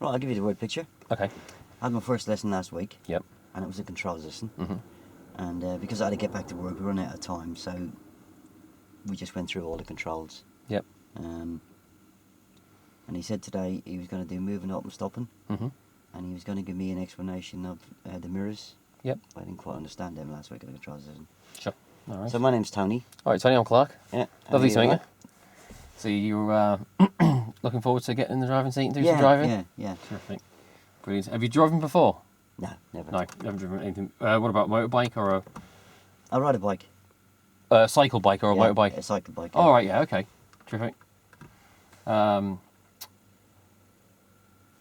Right, I'll give you the word picture. Okay. I had my first lesson last week. Yep. And it was a controls lesson. Mm-hmm. And because I had to get back to work, we run out of time, so we just went through all the controls. Yep. And he said today he was going to do moving up and stopping. Mm-hmm. And he was going to give me an explanation of the mirrors. Yep. I didn't quite understand them last week at the controls lesson. Sure. All right. So my name's Tony. All right, Tony, I'm Clark. Yeah. Lovely to meet you. So you're looking forward to getting in the driving seat and do some driving? Yeah. Terrific. Brilliant. Have you driven before? No, never. No, never driven anything. What about motorbike or I ride a bike. a cycle bike or a motorbike? A cycle bike. Oh, right, yeah, okay. Terrific. The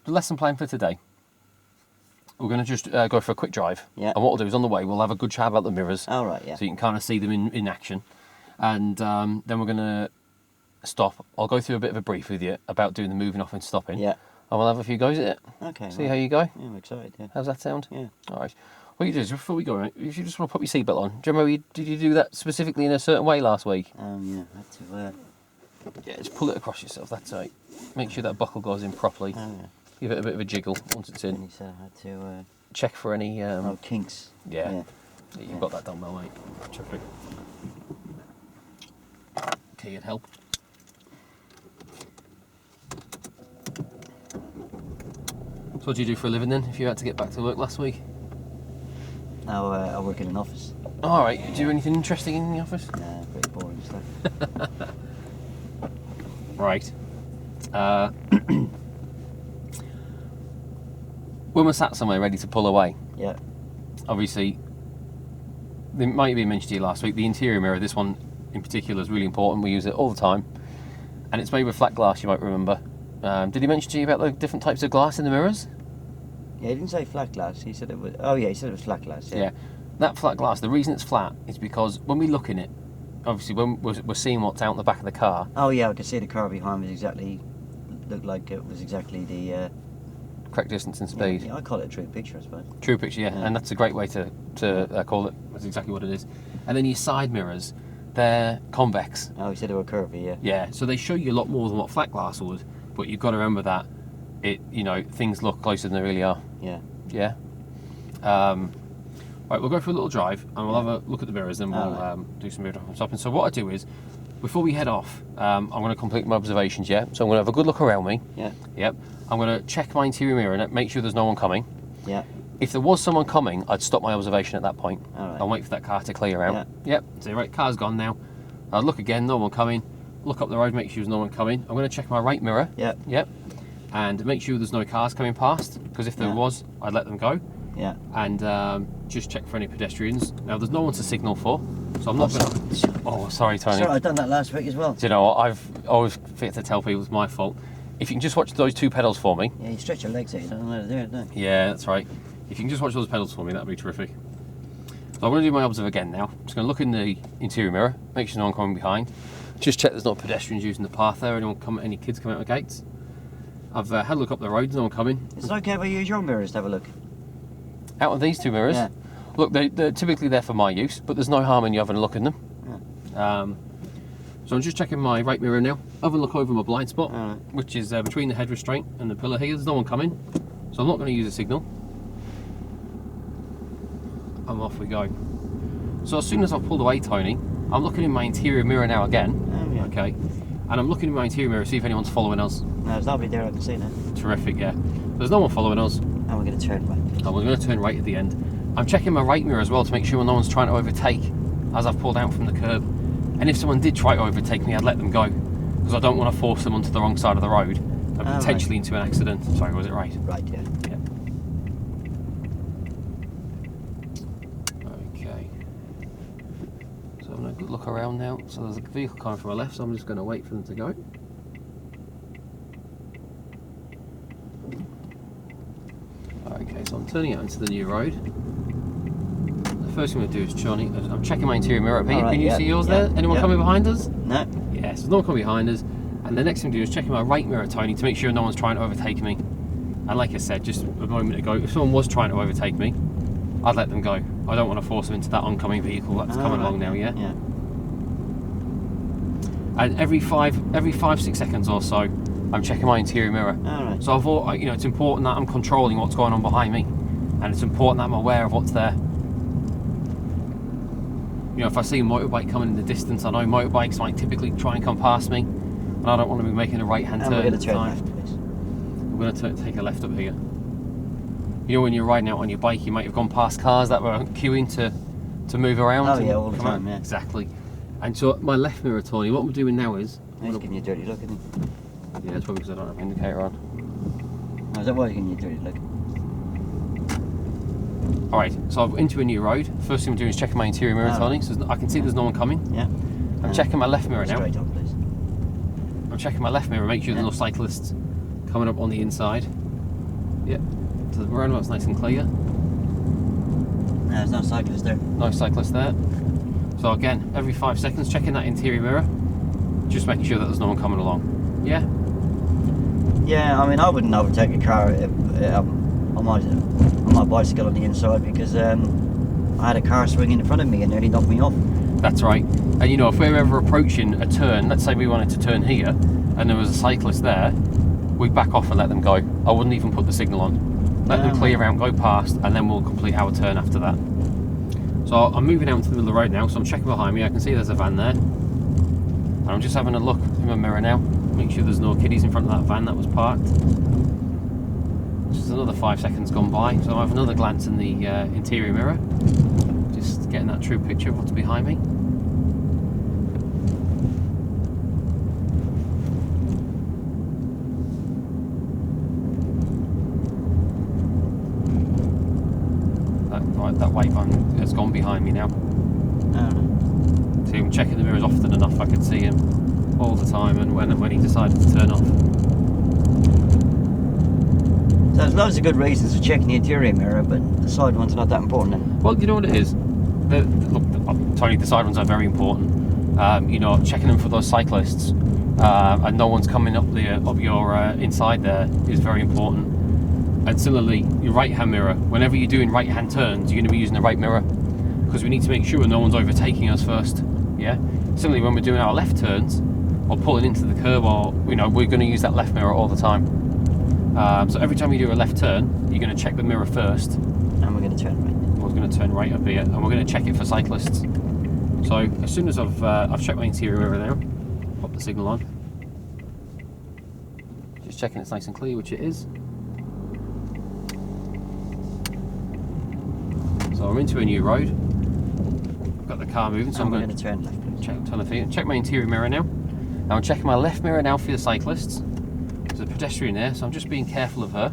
lesson plan for today. We're going to just go for a quick drive. Yeah. And what we'll do is on the way, we'll have a good chat about the mirrors. Oh, right, yeah. So you can kind of see them in action. And then we're going to stop. I'll go through a bit of a brief with you about doing the moving off and stopping. Yeah. And we'll have a few goes at it. Okay. See how you go? Yeah, I'm excited, yeah. How's that sound? Yeah. All right. What you do is, before we go, right, if you just want to put your seatbelt on. Do you remember, did you do that specifically in a certain way last week? Yeah, I had to... Yeah, just pull it across yourself, that's right. Make sure that buckle goes in properly. Oh, yeah. Give it a bit of a jiggle once it's And in. he said I had to... Check for any... kinks. Yeah. You've got that done well, mate. Terrific. Okay, you'd help. So what do you do for a living then, if you had to get back to work last week? Now I work in an office. All right. Do you do anything interesting in the office? Pretty boring stuff. Right. When we're sat somewhere ready to pull away, Yeah. obviously, it might have been mentioned to you last week, the interior mirror, this one in particular, is really important. We use it all the time. And it's made with flat glass, you might remember. Did he mention to you about the different types of glass in the mirrors? Yeah, he didn't say flat glass. He said it was... Oh, yeah, he said it was flat glass, yeah. Yeah. That flat glass, the reason it's flat is because when we look in it, obviously when we're seeing what's out in the back of the car. Oh, yeah, I could see the car behind me exactly... Looked like it was exactly the... correct distance and speed. Yeah, I call it a true picture, I suppose. True picture, yeah. And that's a great way to call it. That's exactly what it is. And then your side mirrors, they're convex. Oh, he said they were curvy, yeah. Yeah, so they show you a lot more than what flat glass would, but you've got to remember that things look closer than they really are. Yeah. Yeah. Right, we'll go for a little drive and we'll have a look at the mirrors, and we'll do some moving off and stopping. So what I do is, before we head off, I'm going to complete my observations, yeah? So I'm going to have a good look around me. Yeah. Yep. I'm going to check my interior mirror and make sure there's no one coming. Yeah. If there was someone coming, I'd stop my observation at that point. All right. I'll wait for that car to clear out. Yeah. Yep. So, right, car's gone now. I'll look again, no one coming. Look up the road, make sure there's no one coming. I'm going to check my right mirror. Yeah. Yep. And make sure there's no cars coming past, because if there was, I'd let them go. Yeah. And just check for any pedestrians. Now, there's no one to signal for, so I'm not going to... Oh, sorry, Tony. Sorry, I've done that last week as well. Do you know what? I've always forget to tell people it's my fault. If you can just watch those two pedals for me. Yeah, you stretch your legs out, you don't know how to do it, don't you? Yeah, that's right. If you can just watch those pedals for me, that'd be terrific. So I'm going to do my observe again now. I'm just going to look in the interior mirror, make sure no one coming behind. Just check there's not pedestrians using the path there, any kids coming out the gates. I've had a look up the road, no one coming. Is it okay if I use your mirrors to have a look? Out of these two mirrors? Yeah. Look, they're typically there for my use, but there's no harm in you having a look in them. Yeah. So I'm just checking my right mirror now. Have a look over my blind spot, Right. which is between the head restraint and the pillar here. There's no one coming, so I'm not going to use a signal. And off we go. So as soon as I've pulled away, Tony, I'm looking in my interior mirror now again. Oh, yeah. Okay. And I'm looking in my interior mirror to see if anyone's following us. No, there's nobody there, I can see that. Terrific, yeah. There's no one following us. And we're going to turn back. And we're going to turn right at the end. I'm checking my right mirror as well to make sure no one's trying to overtake as I've pulled out from the curb. And if someone did try to overtake me, I'd let them go, because I don't want to force them onto the wrong side of the road and potentially into an accident. Sorry, was it right? Right, yeah. Yeah. Okay. So I'm going to look around now. So there's a vehicle coming from my left, so I'm just going to wait for them to go. Okay, so I'm turning out into the new road. The first thing I'm going to do is, Johnny, I'm checking my interior mirror up here. Right, Can you see yours there? Anyone coming behind us? No. Yes, there's no one coming behind us. And the next thing to do is checking my right mirror, Tony, to make sure no one's trying to overtake me. And like I said just a moment ago, if someone was trying to overtake me, I'd let them go. I don't want to force them into that oncoming vehicle that's coming along now, yeah? Yeah. And every 5-6 seconds or so, I'm checking my interior mirror. Alright. So I thought, you know, it's important that I'm controlling what's going on behind me, and it's important that I'm aware of what's there. You know, if I see a motorbike coming in the distance, I know motorbikes might typically try and come past me, and I don't want to be making a right-hand turn. And we're going at to the turn time. left, please. We're going to take a left up here. You know, when you're riding out on your bike, you might have gone past cars that were queuing to move around. Oh yeah, all the come out. time, yeah. Exactly. And so my left mirror, Tony, what we're doing now is... He's giving you a dirty look, isn't he? Yeah, it's probably because I don't have an indicator on. Oh, is that why he's giving you a dirty look? Alright, so I'm into a new road. First thing I'm doing is checking my interior mirror, Tony, so I can see there's no one coming. Yeah. I'm checking my left mirror now. Straight on, please. I'm checking my left mirror, make sure there's no cyclists coming up on the inside. Yep. So the roundabout's nice and clear. No, there's no cyclist there. No cyclist there. So again, every 5 seconds, checking that interior mirror, just making sure that there's no one coming along. Yeah? Yeah, I mean, I wouldn't overtake a car on my bicycle on the inside because I had a car swinging in front of me and nearly knocked me off. That's right. And you know, if we're ever approaching a turn, let's say we wanted to turn here and there was a cyclist there, we'd back off and let them go. I wouldn't even put the signal on. Let them clear out, go past, and then we'll complete our turn after that. So I'm moving out into the middle of the road now, so I'm checking behind me. I can see there's a van there. And I'm just having a look in my mirror now, make sure there's no kiddies in front of that van that was parked. Just another 5 seconds gone by, so I have another glance in the interior mirror, just getting that true picture of what's behind me. That white van has gone behind me now. See, I'm checking the mirrors often enough, I could see him all the time, and when he decided to turn off. So there's loads of good reasons for checking the interior mirror, but the side ones are not that important then. Well, you know what it is? Look, Tony, the side ones are very important. You know, checking them for those cyclists, and no one's coming up your inside there is very important. And similarly, your right-hand mirror, whenever you're doing right-hand turns, you're going to be using the right mirror because we need to make sure no one's overtaking us first. Yeah. Similarly, when we're doing our left turns or pulling into the curb, or you know, we're going to use that left mirror all the time. So every time you do a left turn, you're going to check the mirror first. And we're going to turn right. We're going to turn right up here, and we're going to check it for cyclists. So as soon as I've checked my interior mirror now, pop the signal on. Just checking it's nice and clear, which it is. So I'm into a new road. I've got the car moving, so I'm going to turn left. Turn the feet. Check my interior mirror now. I'm checking my left mirror now for the cyclists. There's a pedestrian there, so I'm just being careful of her.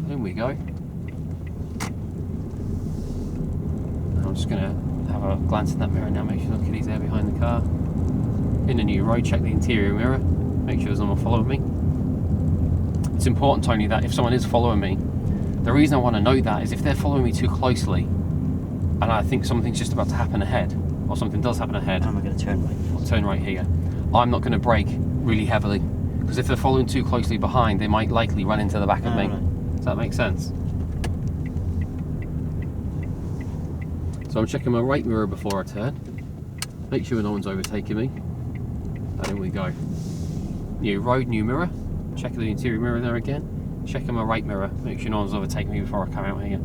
In we go. I'm just going to have a glance in that mirror now, make sure the kiddies there behind the car. In a new road, check the interior mirror, make sure there's no one following me. It's important, Tony, that if someone is following me, the reason I want to know that is if they're following me too closely and I think something's just about to happen ahead, or something does happen ahead, and we're going to turn right. I'll turn right here. I'm not going to brake really heavily because if they're following too closely behind, they might likely run into the back of me. Right. Does that make sense? So I'm checking my right mirror before I turn. Make sure no one's overtaking me. And in we go. New road, new mirror. Check the interior mirror there again. Checking my right mirror, make sure no one's overtaking me before I come out here.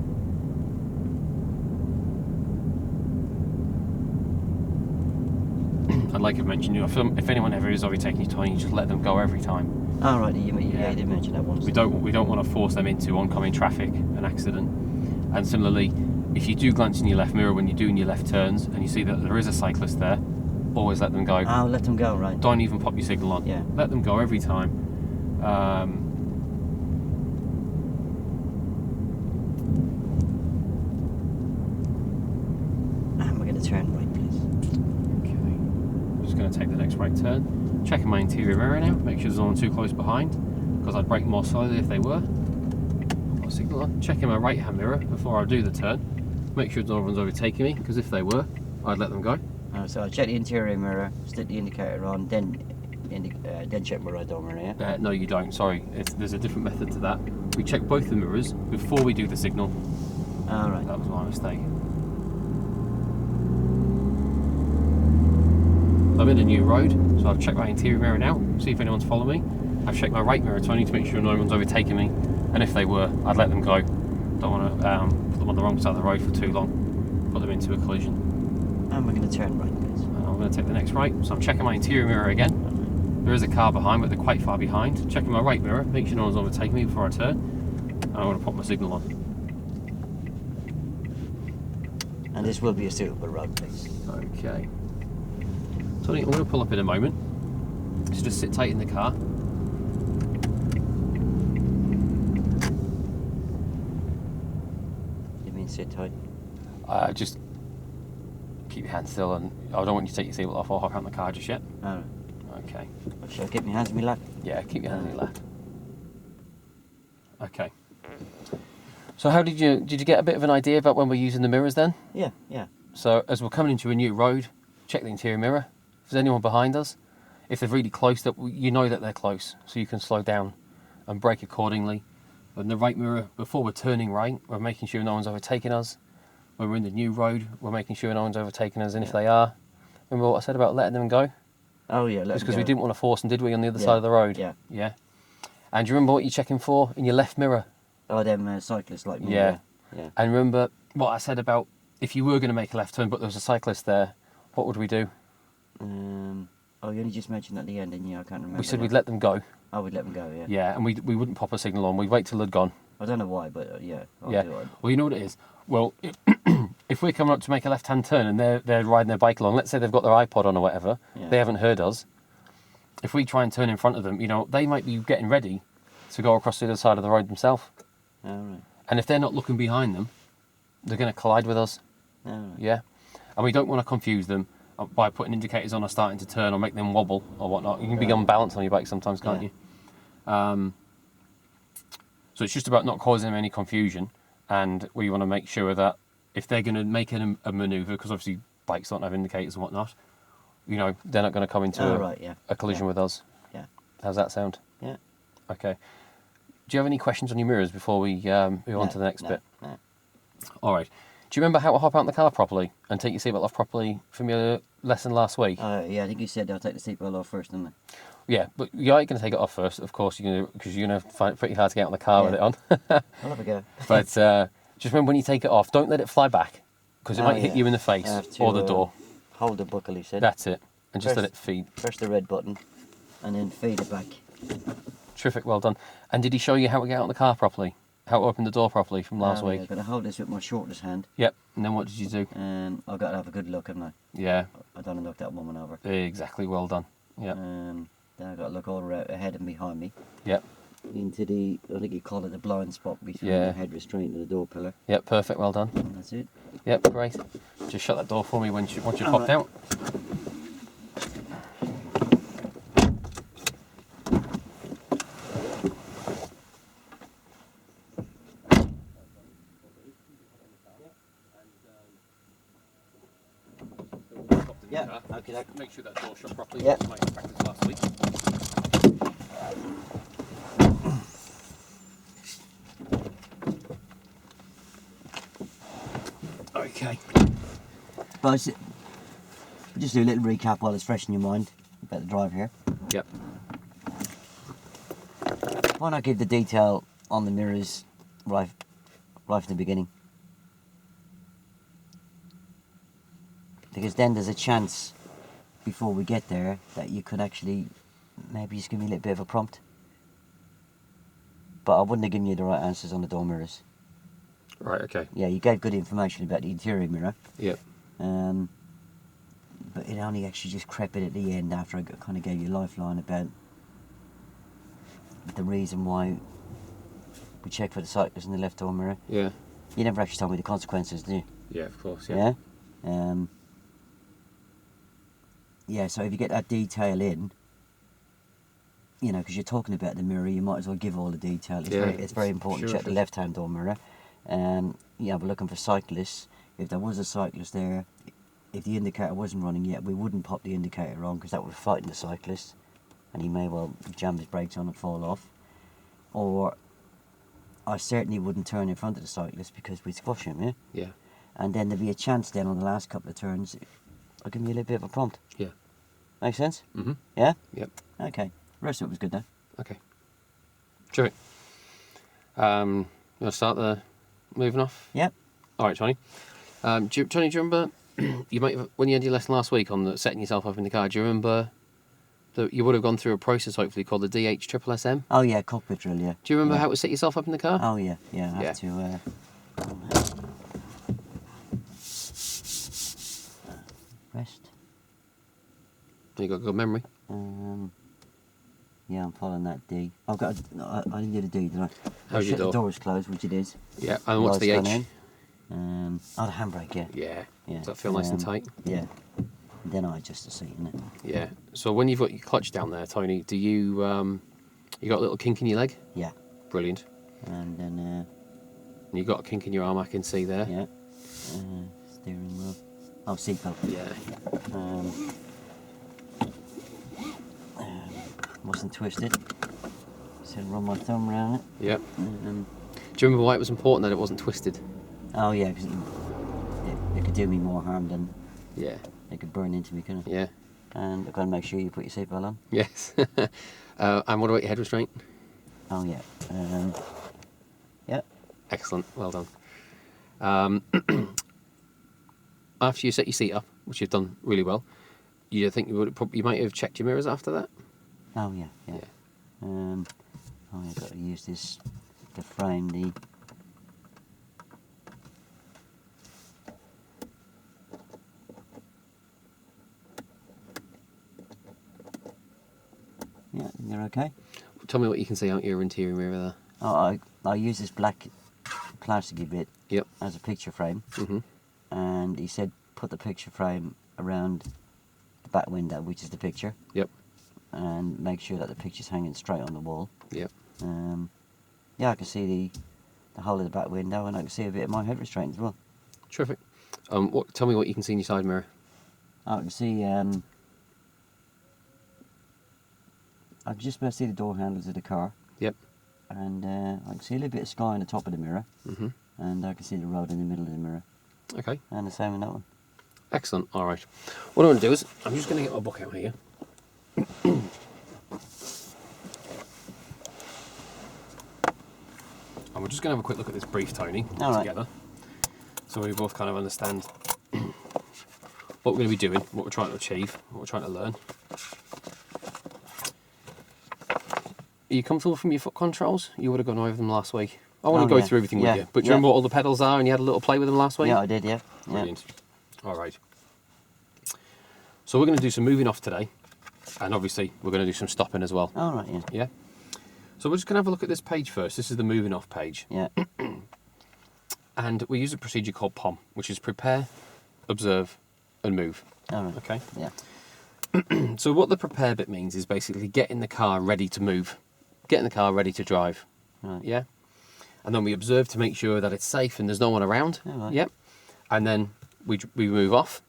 I'd like to mention, you know, if anyone ever is overtaking you, Tony, you just let them go every time. Oh right, you did mention that once. We don't want to force them into oncoming traffic, an accident. And similarly, if you do glance in your left mirror when you're doing your left turns and you see that there is a cyclist there, always let them go. Oh, let them go, right. Don't even pop your signal on. Yeah. Let them go every time. Turn right, please. Okay. I'm just going to take the next right turn. Checking my interior mirror now, make sure there's no one too close behind, because I'd brake more slowly if they were. Put a signal on. Checking my right hand mirror before I do the turn, make sure no one's overtaking me, because if they were, I'd let them go. So I check the interior mirror, stick the indicator on, then check my right door mirror, yeah? No, you don't, sorry. There's a different method to that. We check both the mirrors before we do the signal. Oh, right. That was my mistake. I'm in a new road, so I've checked my interior mirror now, see if anyone's following me. I've checked my right mirror, so I need to make sure no one's overtaking me. And if they were, I'd let them go. Don't want to put them on the wrong side of the road for too long. Put them into a collision. And we're going to turn right, please. I'm going to take the next right. So I'm checking my interior mirror again. There is a car behind, but they're quite far behind. Checking my right mirror, make sure no one's overtaking me before I turn. And I'm going to pop my signal on. And this will be a suitable road, please. Okay. Tony, I'm going to pull up in a moment. So just sit tight in the car. You mean sit tight? Just keep your hands still, and I don't want you to take your seatbelt off or hop out in the car just yet. Alright. Okay. Should I keep my hands in my lap? Yeah, keep your hands in your lap. Okay. So how did you get a bit of an idea about when we're using the mirrors then? Yeah, yeah. So as we're coming into a new road, check the interior mirror. If there's anyone behind us, if they're really close, that you know that they're close, so you can slow down and brake accordingly. In the right mirror, before we're turning right, we're making sure no one's overtaking us. When we're in the new road, we're making sure no one's overtaking us, and if they are, remember what I said about letting them go? Oh yeah, Just because we didn't want to force them, did we, on the other Yeah, side of the road? yeah. Yeah. And do you remember what you're checking for in your left mirror? Oh, them cyclists like me. Yeah. Yeah. And remember what I said about if you were going to make a left turn but there was a cyclist there, what would we do? Oh, you only just mentioned at the end, didn't you? I can't remember. We said now. we'd let them go. Oh, we'd let them go, yeah. Yeah, and we wouldn't pop a signal on. We'd wait till they'd gone. I don't know why, but yeah. I'll Yeah. do it. Well, you know what it is? Well, if we're coming up to make a left-hand turn and they're riding their bike along, let's say they've got their iPod on or whatever, Yeah. they haven't heard us. If we try and turn in front of them, they might be getting ready to go across the other side of the road themselves. All right. And if they're not looking behind them, they're going to collide with us. All right. Yeah. And we don't want to confuse them by putting indicators on or starting to turn or make them wobble or whatnot. You can be unbalanced on your bike sometimes, can't Yeah. you? So it's just about not causing them any confusion, and we want to make sure that if they're going to make a manoeuvre, because obviously bikes don't have indicators and whatnot, they're not going to come into a collision with us. Yeah. How's that sound? Yeah. Okay. Do you have any questions on your mirrors before we move on to the next bit? No. All right. Do you remember how to hop out in the car properly and take your seatbelt off properly from your lesson last week? Yeah, I think you said they'll take the seatbelt off first, didn't they? Yeah, but you are going to take it off first, of course, because you're going to find it pretty hard to get out in the car with it on. I'll have a go. But just remember, when you take it off, don't let it fly back, because it might hit you in the face or the door. Hold the buckle, he said. That's it. And just let it feed. Press the red button and then feed it back. Terrific, well done. And did he show you how to get out in the car properly? How to open the door properly from last week? Yeah, I've got to hold this with my shortest hand. Yep. And then what did you do? I've got to have a good look, haven't I? Yeah. I don't want to knock that woman over. Exactly, well done. Yep. Then I've got to look all ahead and behind me. Yep. Into the, I think you call it the blind spot between the head restraint and the door pillar. Yep, perfect, well done. And that's it. Yep, great. Just shut that door for me once you've popped out. Yeah, okay. Make sure that door shut properly. Yeah. Like I practiced last week. Okay. But just do a little recap while it's fresh in your mind about the drive here. Yep. Why not give the detail on the mirrors right from the beginning? Because then there's a chance before we get there that you could actually maybe just give me a little bit of a prompt. But I wouldn't have given you the right answers on the door mirrors. Right, okay. Yeah, you gave good information about the interior mirror. Yep. But it only actually just crept in at the end after I kind of gave you a lifeline about the reason why we check for the cyclist in the left door mirror. Yeah. You never actually told me the consequences, did you? Yeah, of course, yeah. Yeah? Yeah, so if you get that detail in, because you're talking about the mirror, you might as well give all the detail. It's very important to check the left-hand door mirror. We're looking for cyclists. If there was a cyclist there, if the indicator wasn't running yet, we wouldn't pop the indicator on because that would frighten the cyclist and he may well jam his brakes on and fall off. Or I certainly wouldn't turn in front of the cyclist because we'd squash him, yeah? Yeah. And then there'd be a chance then on the last couple of turns, I'll give you a little bit of a prompt. Yeah. Make sense? Mm-hmm. Yeah? Yep. Okay. The rest of it was good though. Okay. Terrific. You want to start the moving off? Yep. All right, Tony. Tony, do you remember you might have, when you had your lesson last week on the setting yourself up in the car? Do you remember that you would have gone through a process hopefully called the DHSSM? Oh yeah, cockpit drill. Yeah. Do you remember yeah. how to set yourself up in the car? Oh yeah, yeah. I have to. Rest. You got good memory. Yeah, I'm following that D. I've got. I didn't do the D, did I? How's your door? The door was closed, which it is. Yeah, and what's the H? Oh, the handbrake. Yeah. Yeah. Yeah. Does that feel nice and tight? Yeah. Then I adjust the seat, innit? Yeah. So when you've got your clutch down there, Tony, do you you got a little kink in your leg? Yeah. Brilliant. And then. And you got a kink in your arm, I can see there. Yeah. Steering wheel. Oh, seatbelt. Yeah. Wasn't twisted. So run my thumb around it. Yep. Do you remember why it was important that it wasn't twisted? Oh yeah, because it could do me more harm than Yeah. it could burn into me, couldn't it? Yeah. And I've got to make sure you put your seatbelt on. Yes. And what about your head restraint? Oh yeah. Yeah. Excellent. Well done. After you set your seat up, which you've done really well, you think you might have checked your mirrors after that? Oh yeah, yeah. Oh, I've got to use this to frame the. Yeah, you're okay. Tell me what you can see out your interior mirror there. Oh, I use this black plasticky bit. Yep. As a picture frame. Mhm. And he said put the picture frame around the back window, which is the picture. Yep. And make sure that the picture's hanging straight on the wall. Yep. Yeah, I can see the whole of the back window, and I can see a bit of my head restraint as well. Terrific. Tell me what you can see in your side mirror. I can see. I can just about see the door handles of the car. Yep. And I can see a little bit of sky on the top of the mirror. Mhm. And I can see the road in the middle of the mirror. Okay. And the same with that one. Excellent. All right. What I'm going to do is I'm just going to get my book out here. And we're just going to have a quick look at this brief, Tony, All right. together. So we both kind of understand what we're going to be doing, what we're trying to achieve, what we're trying to learn. Are you comfortable from your foot controls? You would have gone over them last week. I want to go through everything with you. But do you remember what all the pedals are and you had a little play with them last week? Yeah, I did, yeah. Brilliant. All right. So we're going to do some moving off today. And obviously we're going to do some stopping as well. All right, yeah. Yeah? So we're just going to have a look at this page first. This is the moving off page. Yeah. And we use a procedure called POM, which is prepare, observe, and move. All right. Okay? Yeah. So what the prepare bit means is basically getting the car ready to move. Getting the car ready to drive. Right. Yeah? And then we observe to make sure that it's safe and there's no one around. All right. Yep. And then we move off.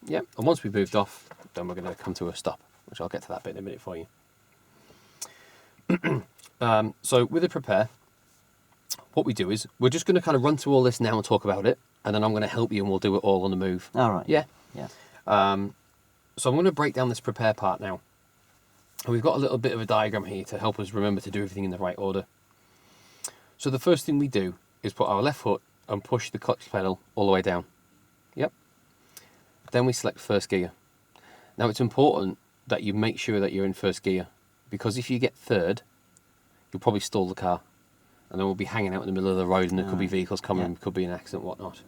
Yep. And once we've moved off, then we're going to come to a stop, which I'll get to that bit in a minute for you. So with the prepare, what we do is we're just going to kind of run through all this now and talk about it, and then I'm going to help you and we'll do it all on the move. All right. Yeah? Yeah. So I'm going to break down this prepare part now. And we've got a little bit of a diagram here to help us remember to do everything in the right order. So the first thing we do is put our left foot and push the clutch pedal all the way down. Yep. Then we select first gear. Now it's important that you make sure that you're in first gear, because if you get third, you'll probably stall the car. And then we'll be hanging out in the middle of the road and there could be vehicles coming, could be an accident, whatnot.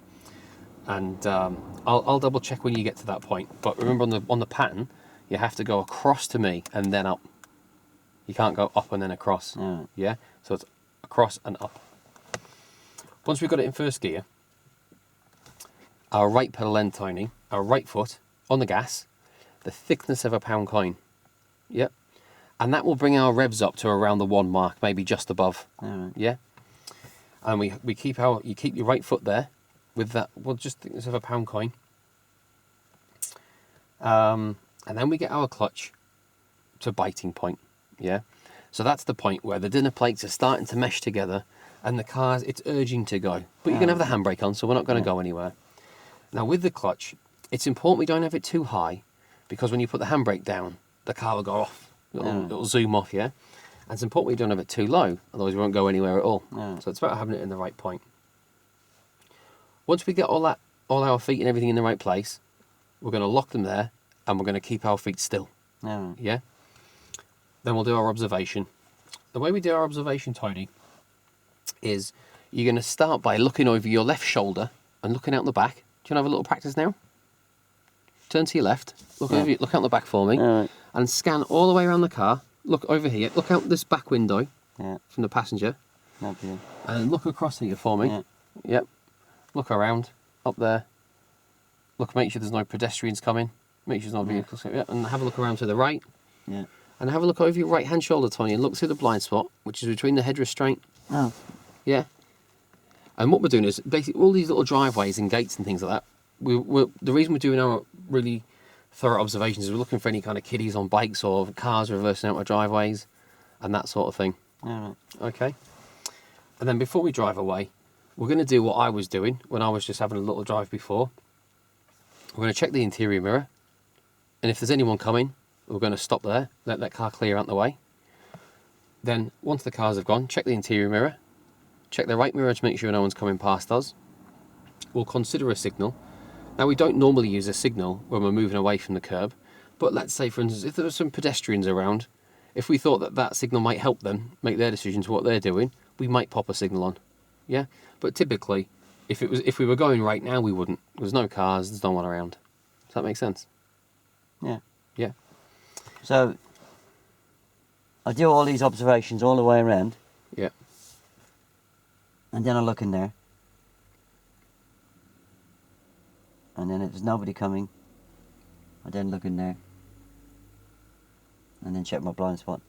And I'll double check when you get to that point. But remember on the pattern, you have to go across to me and then up. You can't go up and then across. Yeah? So it's across and up. Once we've got it in first gear, our right pedal end, Tony, our right foot on the gas, the thickness of a pound coin. Yep. And that will bring our revs up to around the 1 mark, maybe just above. All right. Yeah. And you keep your right foot there with that, well, just thickness of a pound coin. And then we get our clutch to biting point. Yeah. So that's the point where the dinner plates are starting to mesh together and the car's, it's urging to go. But you're going to have the handbrake on, so we're not going to go anywhere. Now with the clutch, it's important we don't have it too high, because when you put the handbrake down, the car will go off. It'll zoom off, yeah? And it's important we don't have it too low, otherwise we won't go anywhere at all. No. So it's about having it in the right point. Once we get all our feet and everything in the right place, we're going to lock them there, and we're going to keep our feet still. No. Yeah? Then we'll do our observation. The way we do our observation, Tony, is you're going to start by looking over your left shoulder and looking out the back. Do you want to have a little practice now? Turn to your left, look out the back for me, and scan all the way around the car. Look over here, look out this back window from the passenger, and look across here for me. Yep. Look around, up there. Look, make sure there's no pedestrians coming. Make sure there's no vehicles. And have a look around to the right. Yeah. And have a look over your right-hand shoulder, Tony, and look through the blind spot, which is between the head restraint. Oh. Yeah. And what we're doing is basically all these little driveways and gates and things like that. The reason we're doing our really thorough observations is we're looking for any kind of kiddies on bikes or cars reversing out of driveways and that sort of thing. All right. Okay. And then before we drive away, we're going to do what I was doing when I was just having a little drive before. We're going to check the interior mirror, and if there's anyone coming, we're going to stop there, let that car clear out the way. Then, once the cars have gone, check the interior mirror, check the right mirror to make sure no one's coming past us. We'll consider a signal. Now, we don't normally use a signal when we're moving away from the curb, but let's say, for instance, if there were some pedestrians around, if we thought that that signal might help them make their decisions what they're doing, we might pop a signal on. Yeah? But typically, if we were going right now, we wouldn't. There's no cars, there's no one around. Does that make sense? Yeah. Yeah. So, I do all these observations all the way around. Yeah. And then I look in there. And then if there's nobody coming, I then look in there. And then check my blind spot.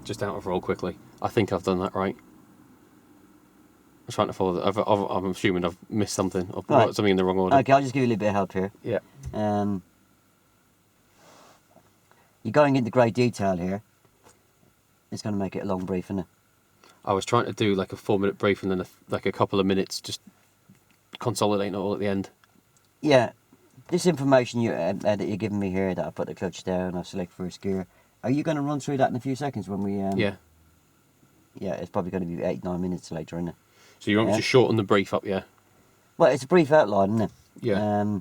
Just out of roll quickly. I think I've done that right. I'm trying to follow that. I'm assuming I've missed something. I've put something in the wrong order. Okay, I'll just give you a little bit of help here. Yeah. You're going into great detail here. It's going to make it a long brief, isn't it? I was trying to do like a 4-minute brief and then like a couple of minutes, just consolidating it all at the end. Yeah. This information that you're giving me here, that I put the clutch down, I select first gear, are you going to run through that in a few seconds when we... Yeah. Yeah, it's probably going to be 8-9 minutes later, isn't it? So you want me to shorten the brief up, yeah? Well, it's a brief outline, isn't it? Yeah.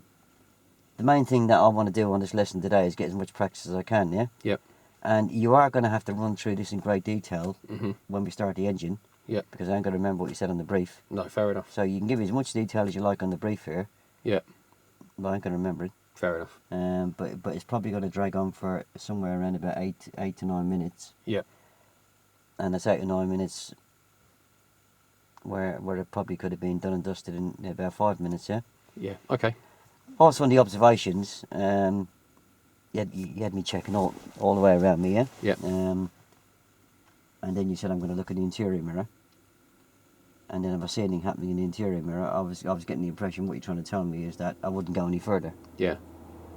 The main thing that I want to do on this lesson today is get as much practice as I can, yeah? Yep. And you are going to have to run through this in great detail when we start the engine. Yep. Because I ain't going to remember what you said on the brief. No, fair enough. So you can give me as much detail as you like on the brief here. Yeah. But I ain't going to remember it. Fair enough. But it's probably going to drag on for somewhere around about 8 to 9 minutes. Yeah. And it's 8 to 9 minutes where it probably could have been done and dusted in about 5 minutes, yeah? Yeah, okay. Also on the observations, you had me checking all the way around me, yeah? Yeah. And then you said I'm going to look in the interior mirror. And then if I see anything happening in the interior mirror, I was getting the impression what you're trying to tell me is that I wouldn't go any further. Yeah.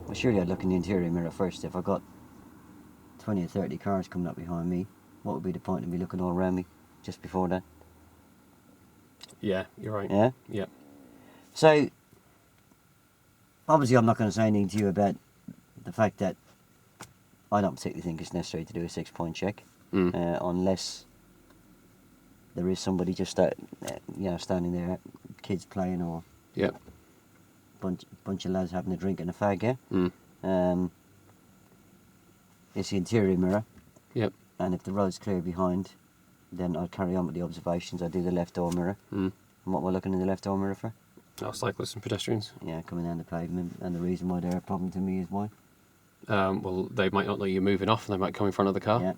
Well, surely I'd look in the interior mirror first. If I got 20 or 30 cars coming up behind me, what would be the point of me looking all around me just before that? Yeah, you're right. Yeah? Yeah. So, obviously I'm not going to say anything to you about the fact that I don't particularly think it's necessary to do a 6-point check, unless there is somebody just standing there, kids playing or bunch of lads having a drink and a fag, yeah? It's the interior mirror. Yep. And if the road's clear behind, then I'll carry on with the observations. I do the left door mirror. And what we're looking in the left door mirror for? Oh, cyclists and pedestrians. Yeah, coming down the pavement. And the reason why they're a problem to me is why? Well, they might not know you're moving off and they might come in front of the car. Yeah.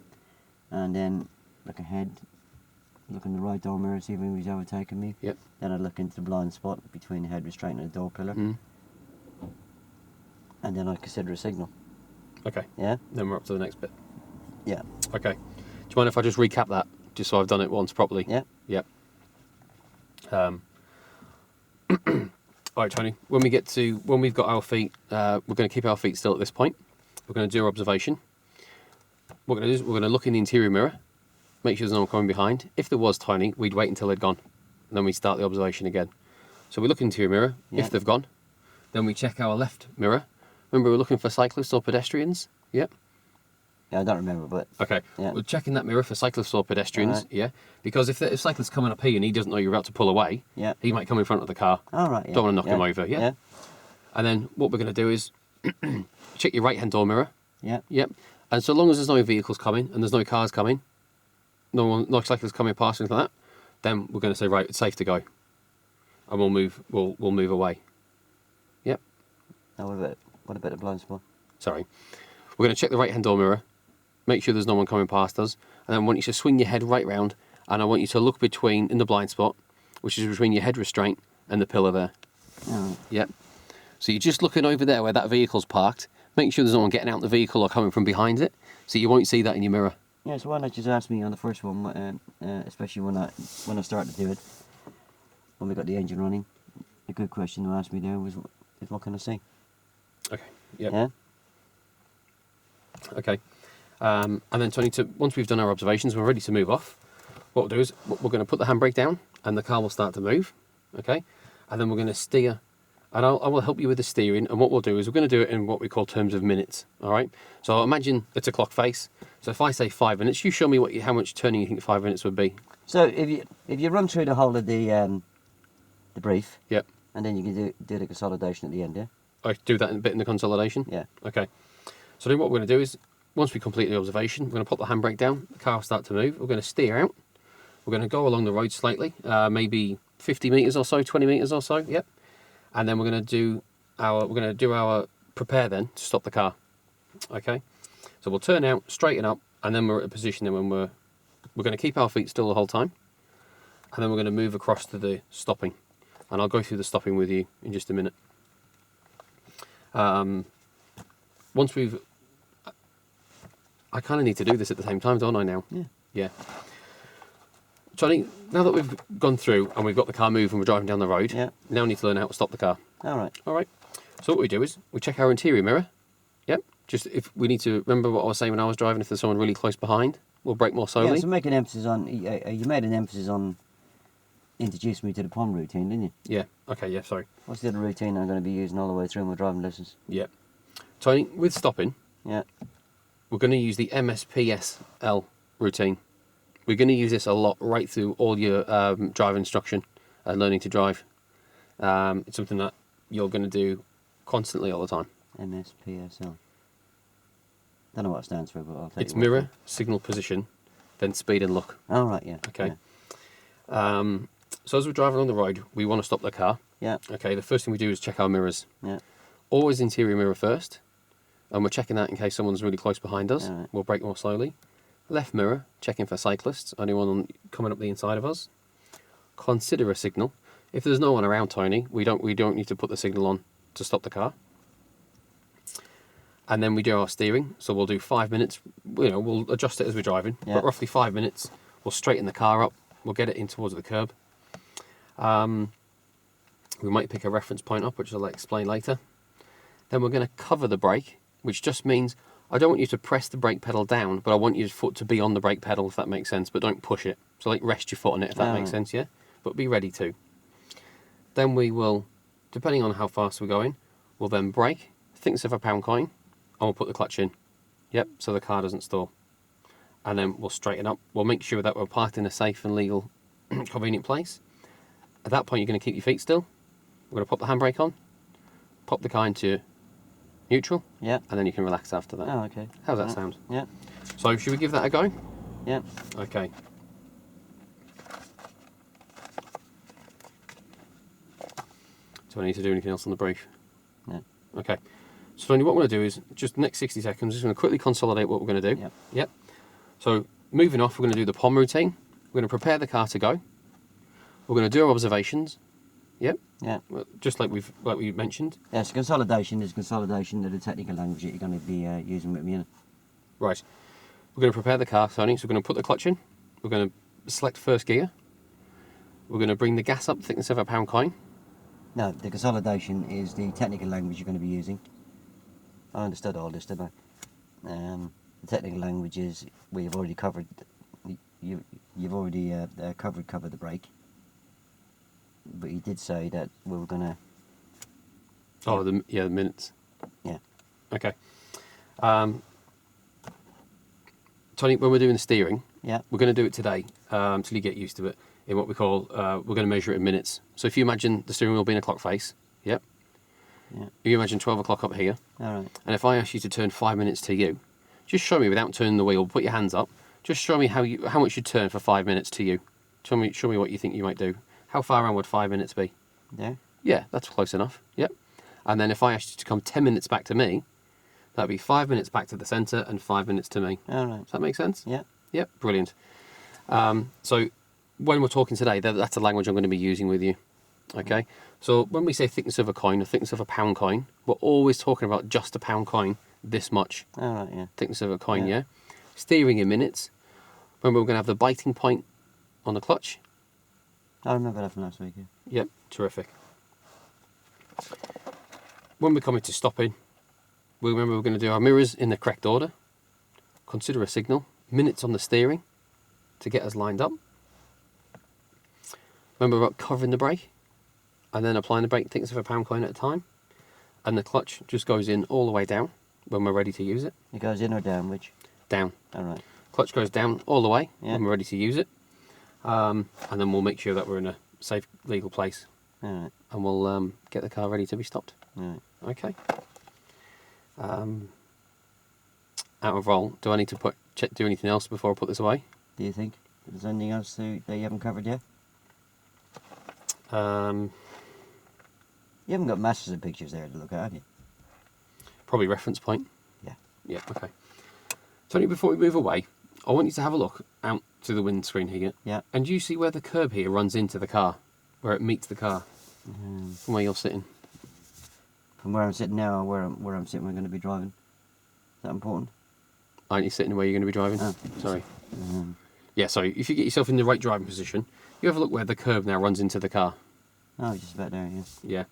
And then look ahead, look in the right door mirror, see if anybody's overtaking me. Yep. Then I'd look into the blind spot between the head restraint and the door pillar. And then I'd consider a signal. Okay. Yeah? Then we're up to the next bit. Yeah. Okay. Do you mind if I just recap that, just so I've done it once properly? Yeah. Yep. All right, Tony. When we've got our feet, we're going to keep our feet still at this point. We're going to do our observation. What we're going to do is we're going to look in the interior mirror, make sure there's no one coming behind. If there was, Tony, we'd wait until they'd gone, and then we start the observation again. So we look in the interior mirror. Yeah. If they've gone, then we check our left mirror, Remember, we're looking for cyclists or pedestrians? Yep. Yeah, I don't remember, but... Okay, yeah. we're checking that mirror for cyclists or pedestrians, Right. yeah? Because if cyclist's coming up here and he doesn't know you're about to pull away, yeah. he might come in front of the car. All right, yeah. Don't want to knock him over, yeah? Yeah. And then what we're going to do is check your right-hand door mirror. Yeah. Yep. And so long as there's no vehicles coming and there's no cars coming, no cyclists coming past, anything like that, then we're going to say, right, it's safe to go. And we'll move away. Yep. Now, what about the blind spot? Sorry. We're going to check the right-hand door mirror, make sure there's no one coming past us, and then I want you to swing your head right round, and I want you to look in the blind spot, which is between your head restraint and the pillar there. Oh. Yep. So you're just looking over there where that vehicle's parked. Make sure there's no one getting out the vehicle or coming from behind it, so you won't see that in your mirror. Yeah, so why not just ask me on the first one, especially when I started to do it, when we got the engine running. A good question to ask me there is what can I see? Okay. Yep. Yeah. Okay. And then, Tony, once we've done our observations, we're ready to move off. What we'll do is we're going to put the handbrake down, and the car will start to move. Okay. And then we're going to steer, and I will help you with the steering. And what we'll do is we're going to do it in what we call terms of minutes. All right. So imagine it's a clock face. So if I say 5 minutes, you show me how much turning you think 5 minutes would be. So if you run through the whole of the brief. Yep. And then you can do the consolidation at the end, yeah? I do that in a bit in the consolidation? Yeah. Okay. So then what we're going to do is, once we complete the observation, we're going to pop the handbrake down, the car will start to move, we're going to steer out, we're going to go along the road slightly, maybe 50 metres or so, 20 metres or so, yep. And then we're going to do our prepare then to stop the car. Okay. So we'll turn out, straighten up, and then we're at a position then when we're going to keep our feet still the whole time, and then we're going to move across to the stopping. And I'll go through the stopping with you in just a minute. Once we've... I kind of need to do this at the same time, don't I, now? Yeah. Yeah. So I think now that we've gone through and we've got the car moving, we're driving down the road, yeah. Now we need to learn how to stop the car. All right. All right. So what we do is we check our interior mirror. Yep. Just if we need to remember what I was saying when I was driving, if there's someone really close behind, we'll brake more slowly. Yeah, so make an emphasis on... You made an emphasis on introducing me to the pond routine, didn't you? Yeah. Okay, yeah, sorry. What's the other routine I'm going to be using all the way through my driving lessons? Yeah. So I think with stopping, yeah, we're going to use the MSPSL routine. We're going to use this a lot right through all your drive instruction and learning to drive. It's something that you're going to do constantly all the time. MSPSL. Don't know what it stands for, but I'll take it. It's mirror, signal position, then speed and look. Oh, right, yeah. Okay. Yeah. So as we're driving on the road, we want to stop the car. Yeah. Okay, the first thing we do is check our mirrors. Yeah. Always interior mirror first. And we're checking that in case someone's really close behind us. Right. We'll brake more slowly. Left mirror, checking for cyclists, anyone coming up the inside of us. Consider a signal. If there's no one around, Tony, we don't need to put the signal on to stop the car. And then we do our steering. So we'll do 5 minutes. We'll adjust it as we're driving. Yeah. But roughly 5 minutes. We'll straighten the car up. We'll get it in towards the curb. We might pick a reference point up, which I'll explain later. Then we're going to cover the brake, which just means I don't want you to press the brake pedal down, but I want your foot to be on the brake pedal, if that makes sense, but don't push it. So like rest your foot on it, if that makes sense, yeah? But be ready to. Then we will, depending on how fast we're going, we'll then brake, think of a pound coin, and we'll put the clutch in. Yep, so the car doesn't stall. And then we'll straighten up. We'll make sure that we're parked in a safe and legal, convenient place. At that point, you're going to keep your feet still. We're going to pop the handbrake on, pop the car into neutral, yeah, and then you can relax after that. Oh, okay. How's that sound? Yeah. So, should we give that a go? Yeah. Okay. Do I need to do anything else on the brief? No. Okay. So, Tony, what we're going to do is, just the next 60 seconds, just going to quickly consolidate what we're going to do. Yep. Yep. So, moving off, we're going to do the POM routine. We're going to prepare the car to go. We're going to do our observations. Yep. Yeah. Just like we mentioned. Yeah, so consolidation is consolidation of the technical language that you're going to be using with me. Right. We're going to prepare the car, Tony. So we're going to put the clutch in. We're going to select first gear. We're going to bring the gas up, thickness of a pound coin. No, the consolidation is the technical language you're going to be using. I understood all this, didn't I? The technical language is we've already covered. You've already covered the brake. But you did say that we were going to... Oh, the minutes. Yeah. Okay. Tony, when we're doing the steering, Yeah. we're going to do it today until you get used to it in what we call, we're going to measure it in minutes. So if you imagine the steering wheel being a clock face, yep. Yeah. If you imagine 12 o'clock up here, All right. and if I ask you to turn 5 minutes to you, just show me without turning the wheel, put your hands up, just show me how much you turn for 5 minutes to you. Show me what you think you might do. How far around would 5 minutes be? There. Yeah, that's close enough. Yep. And then if I asked you to come 10 minutes back to me, that'd be 5 minutes back to the centre and 5 minutes to me. All right. Does that make sense? Yeah. Yep, brilliant. So when we're talking today, that's the language I'm going to be using with you. Okay? So when we say thickness of a coin, or thickness of a pound coin, we're always talking about just a pound coin, this much. All right. Yeah. Thickness of a coin, Yeah. yeah? Steering in minutes. When we're going to have the biting point on the clutch. I remember that from last week. Yeah. Yep, terrific. When we're coming to stopping, we remember we're going to do our mirrors in the correct order. Consider a signal. Minutes on the steering to get us lined up. Remember about covering the brake and then applying the brake thickness of a pound coin at a time. And the clutch just goes in all the way down when we're ready to use it. It goes in or down, which? Down. All right. Clutch goes down all the way Yeah. when we're ready to use it. And then we'll make sure that we're in a safe, legal place. All right. And we'll get the car ready to be stopped. All right. Okay. Out of roll, do I need to do anything else before I put this away? Do you think there's anything else that you haven't covered yet? Um, You haven't got masses of pictures there to look at, have you? probably reference point. Yeah. Yeah, okay. Tony, before we move away, I want you to have a look out to the windscreen here. Yeah. And do you see where the curb here runs into the car? Where it meets the car? From where you're sitting? From where I'm sitting now, or where I'm sitting, we're going to be driving. Is that important? Aren't you sitting where you're going to be driving? Oh. Sorry. Yeah, sorry. If you get yourself in the right driving position, you have a look where the curb now runs into the car. Oh, just about there, yeah. Yeah.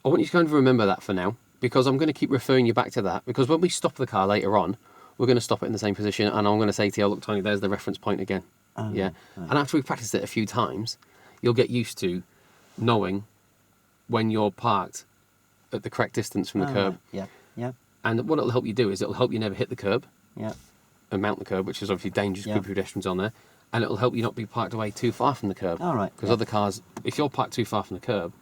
I want you to kind of remember that for now, because I'm going to keep referring you back to that, because when we stop the car later on, we're going to stop it in the same position, and I'm going to say to you, look, Tony, there's the reference point again. Oh, yeah. right. And after we've practiced it a few times, you'll get used to knowing when you're parked at the correct distance from the Oh, curb. right. Yeah, yeah, And what it'll help you do is it'll help you never hit the curb yeah. and mount the curb, which is obviously dangerous Yeah. with pedestrians on there. And it'll help you not be parked away too far from the curb. All right. Because Yeah. other cars, if you're parked too far from the curb,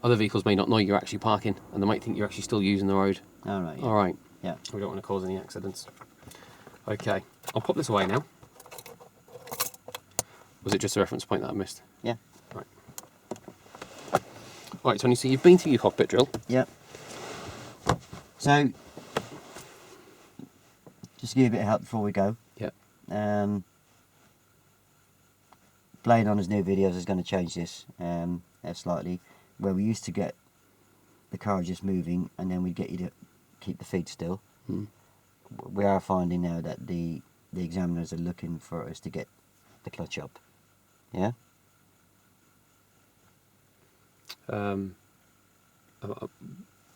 other vehicles may not know you're actually parking, and they might think you're actually still using the road. All right. Yeah. All right. Yeah. We don't want to cause any accidents. Okay. I'll pop this away now. Was it just a reference point that I missed? Yeah. Right. All right, Tony, so you've been through your cockpit drill. Yeah. So, just to give you a bit of help before we go. Yeah. Blaine on his new videos is going to change this slightly, where we used to get the car just moving and then we'd get you to keep the feet still. We are finding now that the examiners are looking for us to get the clutch up. Yeah?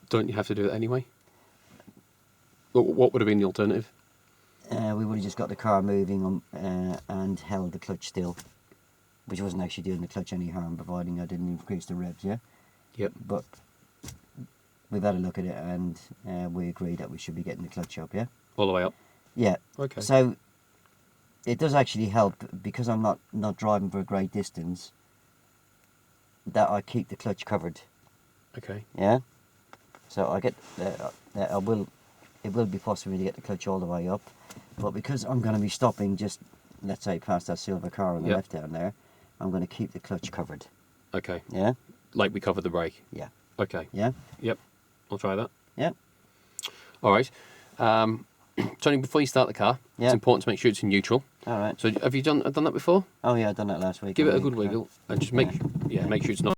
Don't you have to do it anyway? What would have been the alternative? We would have just got the car moving and held the clutch still, which wasn't actually doing the clutch any harm, providing I didn't increase the revs, yeah? Yep. But we've had a look at it and we agree that we should be getting the clutch up, yeah? All the way up? Yeah. Okay. So it does actually help, because I'm not driving for a great distance, that I keep the clutch covered. Okay. Yeah. So I get it will be possible to get the clutch all the way up, but because I'm going to be stopping just, let's say, past that silver car on the Yep. left down there, I'm going to keep the clutch covered. Okay. Yeah. Like we covered the brake? Yeah. Okay. Yeah. Yep. I'll try that. Yeah. All right. Tony, before you start the car, Yeah. it's important to make sure it's in neutral. All right. So have you done that before? Oh yeah, I done that last week. Give it a I good think, wiggle and just make sure it's not